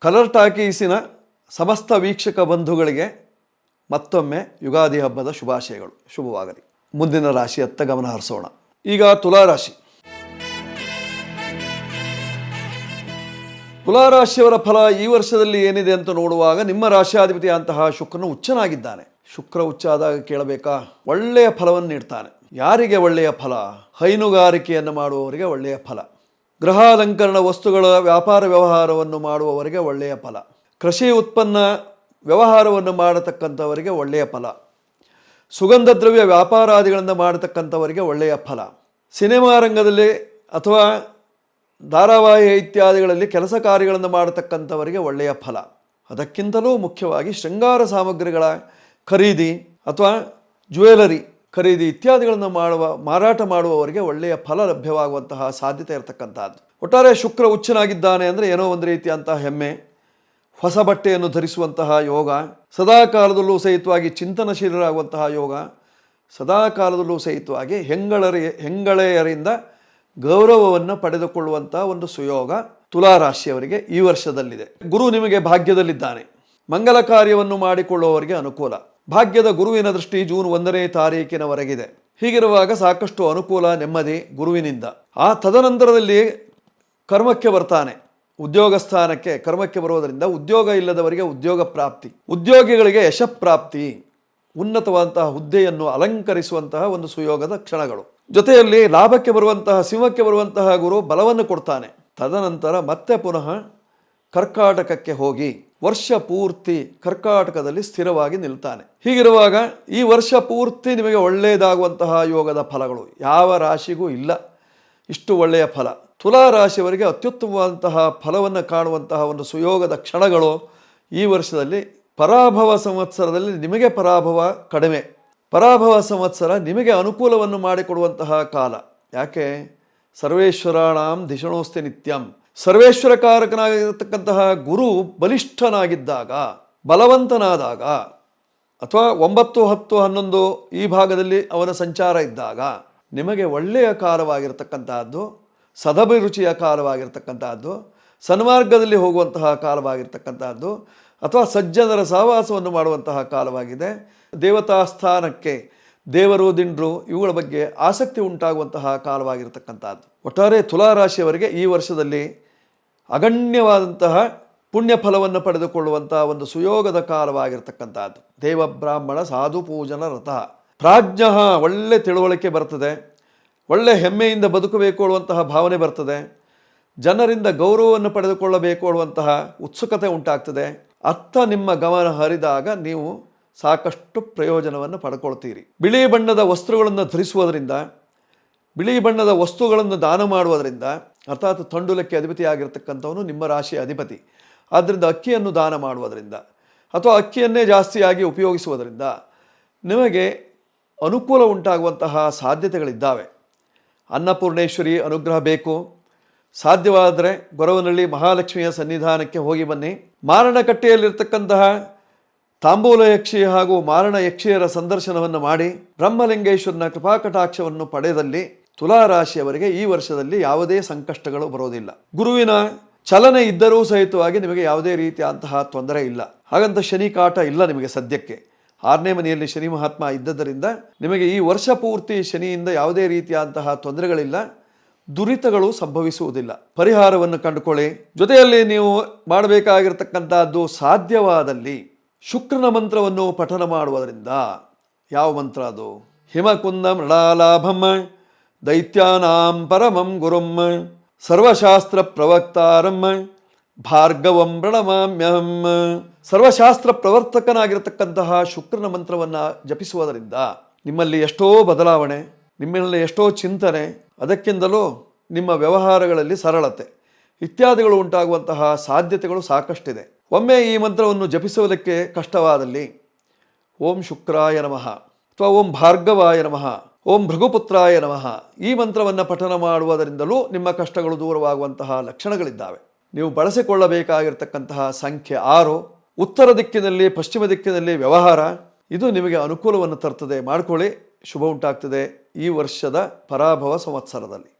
Colour ಟಾಕೀಸಿನ ಸಮಸ್ತ ವೀಕ್ಷಕ ಬಂಧುಗಳಿಗೆ ಮತ್ತೊಮ್ಮೆ ಯುಗಾದಿ ಹಬ್ಬದ ಶುಭಾಶಯಗಳು. ಶುಭವಾಗಲಿ. ಮುಂದಿನ ರಾಶಿಯತ್ತ ಗಮನ ಹರಿಸೋಣ. ಈಗ ತುಲಾರಾಶಿ. ತುಲಾರಾಶಿಯವರ ಫಲ ಈ ವರ್ಷದಲ್ಲಿ ಏನಿದೆ ಅಂತ ನೋಡುವಾಗ ನಿಮ್ಮ ರಾಶಿಯಾಧಿಪತಿಯಂತಹ ಶುಕ್ರನು ಉಚ್ಚನಾಗಿದ್ದಾನೆ. ಶುಕ್ರ ಉಚ್ಚ ಆದಾಗ ಕೇಳಬೇಕಾ? ಒಳ್ಳೆಯ ಫಲವನ್ನು ನೀಡ್ತಾನೆ. ಯಾರಿಗೆ ಒಳ್ಳೆಯ ಫಲ? ಹೈನುಗಾರಿಕೆಯನ್ನು ಮಾಡುವವರಿಗೆ ಒಳ್ಳೆಯ ಫಲ, ಗೃಹಾಲಂಕರಣ ವಸ್ತುಗಳ ವ್ಯಾಪಾರ ವ್ಯವಹಾರವನ್ನು ಮಾಡುವವರಿಗೆ ಒಳ್ಳೆಯ ಫಲ, ಕೃಷಿ ಉತ್ಪನ್ನ ವ್ಯವಹಾರವನ್ನು ಮಾಡತಕ್ಕಂಥವರಿಗೆ ಒಳ್ಳೆಯ ಫಲ, ಸುಗಂಧ ದ್ರವ್ಯ ವ್ಯಾಪಾರಾದಿಗಳನ್ನು ಮಾಡತಕ್ಕಂಥವರಿಗೆ ಒಳ್ಳೆಯ ಫಲ, ಸಿನಿಮಾ ರಂಗದಲ್ಲಿ ಅಥವಾ ಧಾರಾವಾಹಿ ಇತ್ಯಾದಿಗಳಲ್ಲಿ ಕೆಲಸ ಕಾರ್ಯಗಳನ್ನು ಮಾಡತಕ್ಕಂಥವರಿಗೆ ಒಳ್ಳೆಯ ಫಲ. ಅದಕ್ಕಿಂತಲೂ ಮುಖ್ಯವಾಗಿ ಶೃಂಗಾರ ಸಾಮಗ್ರಿಗಳ ಖರೀದಿ ಅಥವಾ ಜ್ಯುವೆಲರಿ ಖರೀದಿ ಇತ್ಯಾದಿಗಳನ್ನು ಮಾರಾಟ ಮಾಡುವವರಿಗೆ ಒಳ್ಳೆಯ ಫಲ ಲಭ್ಯವಾಗುವಂತಹ ಸಾಧ್ಯತೆ ಇರತಕ್ಕಂಥದ್ದು. ಒಟ್ಟಾರೆ ಶುಕ್ರ ಉಚ್ಚನಾಗಿದ್ದಾನೆ ಅಂದರೆ ಏನೋ ಒಂದು ರೀತಿಯಂತಹ ಹೆಮ್ಮೆ, ಹೊಸ ಬಟ್ಟೆಯನ್ನು ಧರಿಸುವಂತಹ ಯೋಗ, ಸದಾ ಕಾಲದಲ್ಲೂ ಸಹಿತವಾಗಿ ಚಿಂತನಶೀಲರಾಗುವಂತಹ ಯೋಗ, ಸದಾ ಕಾಲದಲ್ಲೂ ಸಹಿತವಾಗಿ ಹೆಂಗಳೆಯರಿಂದ ಗೌರವವನ್ನು ಪಡೆದುಕೊಳ್ಳುವಂತಹ ಒಂದು ಸುಯೋಗ ತುಲಾರಾಶಿಯವರಿಗೆ ಈ ವರ್ಷದಲ್ಲಿದೆ. ಗುರು ನಿಮಗೆ ಭಾಗ್ಯದಲ್ಲಿದ್ದಾನೆ. ಮಂಗಲ ಕಾರ್ಯವನ್ನು ಮಾಡಿಕೊಳ್ಳುವವರಿಗೆ ಅನುಕೂಲ. ಭಾಗ್ಯದ ಗುರುವಿನ ದೃಷ್ಟಿ ಜೂನ್ 1ನೇ ತಾರೀಕಿನವರೆಗಿದೆ. ಹೀಗಿರುವಾಗ ಸಾಕಷ್ಟು ಅನುಕೂಲ, ನೆಮ್ಮದಿ ಗುರುವಿನಿಂದ. ಆ ತದನಂತರದಲ್ಲಿ ಕರ್ಮಕ್ಕೆ ಬರ್ತಾನೆ. ಉದ್ಯೋಗ ಸ್ಥಾನಕ್ಕೆ ಕರ್ಮಕ್ಕೆ ಬರುವುದರಿಂದ ಉದ್ಯೋಗ ಇಲ್ಲದವರಿಗೆ ಉದ್ಯೋಗ ಪ್ರಾಪ್ತಿ, ಉದ್ಯೋಗಿಗಳಿಗೆ ಯಶಪ್ರಾಪ್ತಿ, ಉನ್ನತವಾದಂತಹ ಹುದ್ದೆಯನ್ನು ಅಲಂಕರಿಸುವಂತಹ ಒಂದು ಸುಯೋಗದ ಕ್ಷಣಗಳು. ಜೊತೆಯಲ್ಲಿ ಲಾಭಕ್ಕೆ ಬರುವಂತಹ ಸಿಂಹಕ್ಕೆ ಬರುವಂತಹ ಗುರು ಬಲವನ್ನು ಕೊಡ್ತಾನೆ. ತದನಂತರ ಮತ್ತೆ ಪುನಃ ಕರ್ಕಾಟಕಕ್ಕೆ ಹೋಗಿ ವರ್ಷ ಪೂರ್ತಿ ಕರ್ಕಾಟಕದಲ್ಲಿ ಸ್ಥಿರವಾಗಿ ನಿಲ್ತಾನೆ. ಹೀಗಿರುವಾಗ ಈ ವರ್ಷ ಪೂರ್ತಿ ನಿಮಗೆ ಒಳ್ಳೆಯದಾಗುವಂತಹ ಯೋಗದ ಫಲಗಳು ಯಾವ ರಾಶಿಗೂ ಇಲ್ಲ. ಇಷ್ಟು ಒಳ್ಳೆಯ ಫಲ ತುಲಾ ರಾಶಿಯವರಿಗೆ ಅತ್ಯುತ್ತಮವಾದಂತಹ ಫಲವನ್ನು ಕಾಣುವಂತಹ ಒಂದು ಸುಯೋಗದ ಕ್ಷಣಗಳು ಈ ವರ್ಷದಲ್ಲಿ. ಪರಾಭವ ಸಂವತ್ಸರದಲ್ಲಿ ನಿಮಗೆ ಪರಾಭವ ಕಡಿಮೆ. ಪರಾಭವ ಸಂವತ್ಸರ ನಿಮಗೆ ಅನುಕೂಲವನ್ನು ಮಾಡಿಕೊಡುವಂತಹ ಕಾಲ. ಯಾಕೆ? ಸರ್ವೇಶ್ವರಾಣಾಂ ಧಿಷಣೋಸ್ತಿ ನಿತ್ಯಂ. ಸರ್ವೇಶ್ವರಕಾರಕನಾಗಿರತಕ್ಕಂತಹ ಗುರು ಬಲಿಷ್ಠನಾಗಿದ್ದಾಗ, ಬಲವಂತನಾದಾಗ, ಅಥವಾ 9, 10, 11 ಈ ಭಾಗದಲ್ಲಿ ಅವನ ಸಂಚಾರ ಇದ್ದಾಗ ನಿಮಗೆ ಒಳ್ಳೆಯ ಕಾಲವಾಗಿರ್ತಕ್ಕಂತಹದ್ದು, ಸದಭಿರುಚಿಯ ಕಾಲವಾಗಿರ್ತಕ್ಕಂತಹದ್ದು, ಸನ್ಮಾರ್ಗದಲ್ಲಿ ಹೋಗುವಂತಹ ಕಾಲವಾಗಿರ್ತಕ್ಕಂತಹದ್ದು, ಅಥವಾ ಸಜ್ಜನರ ಸಹವಾಸವನ್ನು ಮಾಡುವಂತಹ ಕಾಲವಾಗಿದೆ. ದೇವತಾ ಸ್ಥಾನಕ್ಕೆ, ದೇವರು ದಿಂಡ್ರು ಇವುಗಳ ಬಗ್ಗೆ ಆಸಕ್ತಿ ಉಂಟಾಗುವಂತಹ ಕಾಲವಾಗಿರ್ತಕ್ಕಂಥದ್ದು. ಒಟ್ಟಾರೆ ತುಲಾರಾಶಿಯವರಿಗೆ ಈ ವರ್ಷದಲ್ಲಿ ಅಗಣ್ಯವಾದಂತಹ ಪುಣ್ಯ ಫಲವನ್ನು ಪಡೆದುಕೊಳ್ಳುವಂತಹ ಒಂದು ಸುಯೋಗದ ಕಾಲವಾಗಿರ್ತಕ್ಕಂಥದ್ದು. ದೇವ ಬ್ರಾಹ್ಮಣ ಸಾಧು ಪೂಜನ ರಥ. ಪ್ರಾಜ್ಞ, ಒಳ್ಳೆ ತಿಳುವಳಿಕೆ ಬರ್ತದೆ, ಒಳ್ಳೆ ಹೆಮ್ಮೆಯಿಂದ ಬದುಕಬೇಕು ಅನ್ನುವಂತಹ ಭಾವನೆ ಬರ್ತದೆ, ಜನರಿಂದ ಗೌರವವನ್ನು ಪಡೆದುಕೊಳ್ಳಬೇಕು ಅನ್ನುವಂತಹ ಉತ್ಸುಕತೆ ಉಂಟಾಗ್ತದೆ. ಅತ್ತ ನಿಮ್ಮ ಗಮನ ಹರಿದಾಗ ನೀವು ಸಾಕಷ್ಟು ಪ್ರಯೋಜನವನ್ನು ಪಡ್ಕೊಳ್ತೀರಿ. ಬಿಳಿ ಬಣ್ಣದ ವಸ್ತ್ರಗಳನ್ನು ಧರಿಸುವುದರಿಂದ, ಬಿಳಿ ಬಣ್ಣದ ವಸ್ತುಗಳನ್ನು ದಾನ ಮಾಡುವುದರಿಂದ, ಅರ್ಥಾತ್ ತಂಡುಲಕ್ಕೆ ಅಧಿಪತಿಯಾಗಿರ್ತಕ್ಕಂಥವನು ನಿಮ್ಮ ರಾಶಿಯ ಅಧಿಪತಿ. ಆದ್ದರಿಂದ ಅಕ್ಕಿಯನ್ನು ದಾನ ಮಾಡುವುದರಿಂದ ಅಥವಾ ಅಕ್ಕಿಯನ್ನೇ ಜಾಸ್ತಿಯಾಗಿ ಉಪಯೋಗಿಸುವುದರಿಂದ ನಿಮಗೆ ಅನುಕೂಲ ಉಂಟಾಗುವಂತಹ ಸಾಧ್ಯತೆಗಳಿದ್ದಾವೆ. ಅನ್ನಪೂರ್ಣೇಶ್ವರಿ ಅನುಗ್ರಹ ಬೇಕು. ಸಾಧ್ಯವಾದರೆ ಗೊರವನಹಳ್ಳಿ ಮಹಾಲಕ್ಷ್ಮಿಯ ಸನ್ನಿಧಾನಕ್ಕೆ ಹೋಗಿ ಬನ್ನಿ. ಮಾರಣಕಟ್ಟೆಯಲ್ಲಿರ್ತಕ್ಕಂತಹ ತಾಂಬೂಲ ಯಕ್ಷಿ ಹಾಗೂ ಮಾರಣ ಯಕ್ಷಿಯರ ಸಂದರ್ಶನವನ್ನು ಮಾಡಿ ಬ್ರಹ್ಮಲಿಂಗೇಶ್ವರನ ಕೃಪಾಕಟಾಕ್ಷವನ್ನು ಪಡೆದಲ್ಲಿ ತುಲಾರಾಶಿಯವರಿಗೆ ಈ ವರ್ಷದಲ್ಲಿ ಯಾವುದೇ ಸಂಕಷ್ಟಗಳು ಬರೋದಿಲ್ಲ. ಗುರುವಿನ ಚಲನೆ ಇದ್ದರೂ ಸಹಿತವಾಗಿ ನಿಮಗೆ ಯಾವುದೇ ರೀತಿಯಂತಹ ತೊಂದರೆ ಇಲ್ಲ. ಹಾಗಂತ ಶನಿ ಕಾಟ ಇಲ್ಲ ನಿಮಗೆ ಸದ್ಯಕ್ಕೆ. 6ನೇ ಮನೆಯಲ್ಲಿ ಶನಿ ಮಹಾತ್ಮ ಇದ್ದದ್ದರಿಂದ ನಿಮಗೆ ಈ ವರ್ಷ ಪೂರ್ತಿ ಶನಿಯಿಂದ ಯಾವುದೇ ರೀತಿಯಂತಹ ತೊಂದರೆಗಳಿಲ್ಲ, ದುರಿತಗಳು ಸಂಭವಿಸುವುದಿಲ್ಲ. ಪರಿಹಾರವನ್ನು ಕಂಡುಕೊಳ್ಳಿ. ಜೊತೆಯಲ್ಲಿ ನೀವು ಮಾಡಬೇಕಾಗಿರ್ತಕ್ಕಂಥದ್ದು ಸಾಧ್ಯವಾದಲ್ಲಿ ಶುಕ್ರನ ಮಂತ್ರವನ್ನು ಪಠನ ಮಾಡುವುದರಿಂದ. ಯಾವ ಮಂತ್ರ ಅದು? ಹಿಮಕುಂದ ಮೃಳಾಲಾಭಂ ದೈತ್ಯಾನಾಂ ಪರಮಂ ಗುರುಂ ಸರ್ವಶಾಸ್ತ್ರ ಪ್ರವಕ್ತಾರಂ ಭಾರ್ಗವಂ ಪ್ರಣಮಾಮ್ಯಹಂ. ಸರ್ವಶಾಸ್ತ್ರ ಪ್ರವರ್ತಕನಾಗಿರತಕ್ಕಂತಹ ಶುಕ್ರನ ಮಂತ್ರವನ್ನು ಜಪಿಸುವುದರಿಂದ ನಿಮ್ಮಲ್ಲಿ ಎಷ್ಟೋ ಬದಲಾವಣೆ, ನಿಮ್ಮಲ್ಲಿ ಎಷ್ಟೋ ಚಿಂತನೆ, ಅದಕ್ಕಿಂತಲೂ ನಿಮ್ಮ ವ್ಯವಹಾರಗಳಲ್ಲಿ ಸರಳತೆ ಇತ್ಯಾದಿಗಳು ಉಂಟಾಗುವಂತಹ ಸಾಧ್ಯತೆಗಳು ಸಾಕಷ್ಟಿದೆ. ಒಮ್ಮೆ ಈ ಮಂತ್ರವನ್ನು ಜಪಿಸುವುದಕ್ಕೆ ಕಷ್ಟವಾದಲ್ಲಿ ಓಂ ಶುಕ್ರಾಯ ನಮಃ ಅಥವಾ ಓಂ ಭಾರ್ಗವಾಯ ನಮಃ, ಓಂ ಭೃಗುಪುತ್ರಾಯ ನಮಃ ಈ ಮಂತ್ರವನ್ನು ಪಠನ ಮಾಡುವುದರಿಂದಲೂ ನಿಮ್ಮ ಕಷ್ಟಗಳು ದೂರವಾಗುವಂತಹ ಲಕ್ಷಣಗಳಿದ್ದಾವೆ. ನೀವು ಬಳಸಿಕೊಳ್ಳಬೇಕಾಗಿರ್ತಕ್ಕಂತಹ ಸಂಖ್ಯೆ 6. ಉತ್ತರ ದಿಕ್ಕಿನಲ್ಲಿ, ಪಶ್ಚಿಮ ದಿಕ್ಕಿನಲ್ಲಿ ವ್ಯವಹಾರ, ಇದು ನಿಮಗೆ ಅನುಕೂಲವನ್ನು ತರ್ತದೆ. ಮಾಡಿಕೊಳ್ಳಿ, ಶುಭ ಉಂಟಾಗ್ತದೆ ಈ ವರ್ಷದ ಪರಾಭವ ಸಂವತ್ಸರದಲ್ಲಿ.